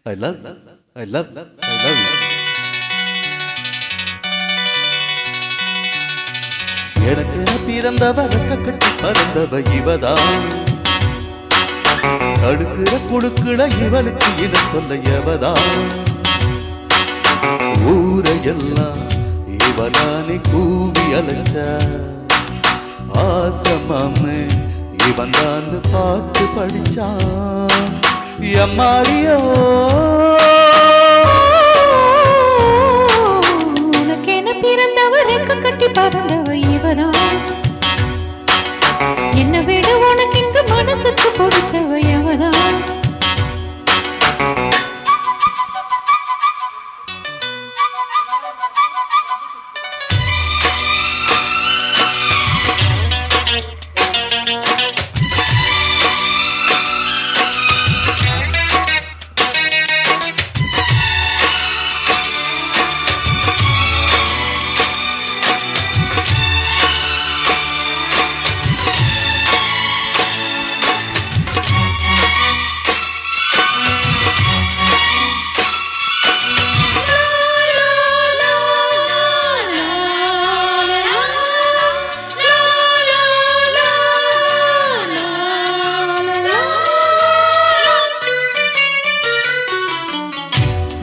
I love you. எனக்கு பிறந்தவ கட்டி பறந்தவ இவதான் தடுக்கிற குடுக்கிற இவளுக்கு இன சொல்ல எவதான் ஊரையெல்லாம் இவனானே கூவி அலைச்ச ஆசமாம இவன் தான் பாட்டு படிச்சான் எம்மாடியோ உனக்கென பிறந்தவர் கட்டி பறந்தவ இவதான் என்ன விட உனக்கு இங்கு மனசுக்கு பிடிச்சவ எவதான்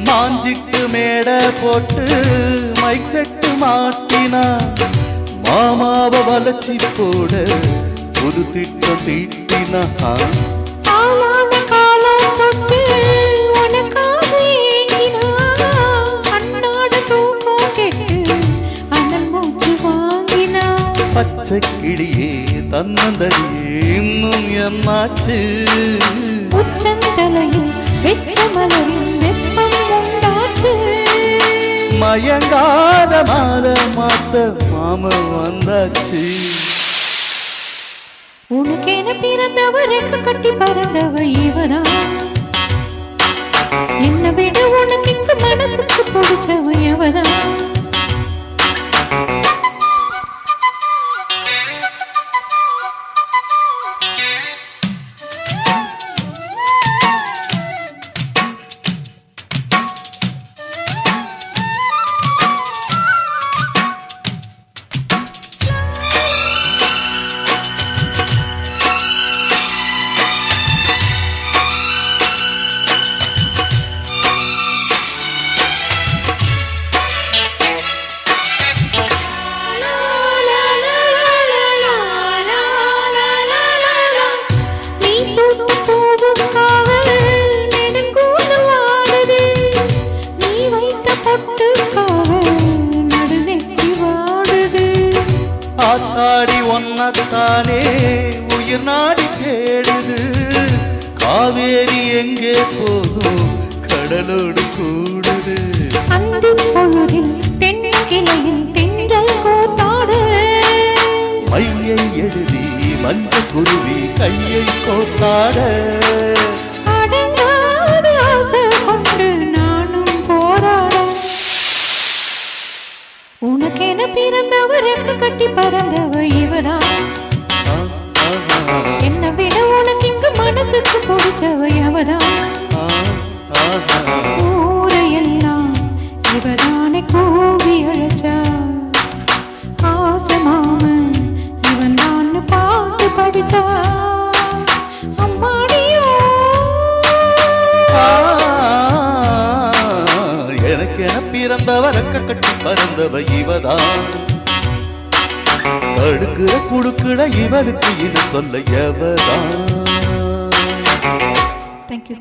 மாஞ்சிட்டு மேட போட்டு மைக் செட்டு மாட்டினா மாமாவ வளர்ச்சி போட புது திட்டம் தீட்டினா பச்சை கிளியே தன்னந்தடியே இன்னும் என்னாச்சு உச்சந்தலையில் வெச்ச மலரின் வெப்பம் உண்டாச்சு மயங்காத மால மாத்த மாம வந்தாச்சு உனக்கென பிறந்தவர் கட்டி பறந்தவ இவதான் என்ன விட உனக்கு இங்கு மனசுக்கு பிடிச்சவ எவதான் ஆத்தாடி ஒன்னத்தானே உயிர் நாடி தேடுது காவேரி எங்கே போகும் கடலோடு கூடுது அந்த பொழுதில் தென்கிளையில் தென்றல் கோத்தாடு மையை எழுதி மஞ்ச குருவி கையை கோத்தாட அடங்காத ஆசை கொண்டு நானும் போராட உனக்கென பிறந்தவர் கட்டி பறந்தவ இவதான் என்ன விட உனக்கு இங்கு மனசுக்கு பிடிச்சவ எவதான் ஊரையெல்லாம் இவதானே கூவி அழைச்சா ஆசமாமன் இவன் தான் பாட்டு படிச்சா அம்மாடியோ எனக்கென பிறந்தவர் கட்டி பறந்தவ இவதான் தடுக்கிற குடுக்கிற இவளுக்கு இது சொல்ல எவதான் Thank you.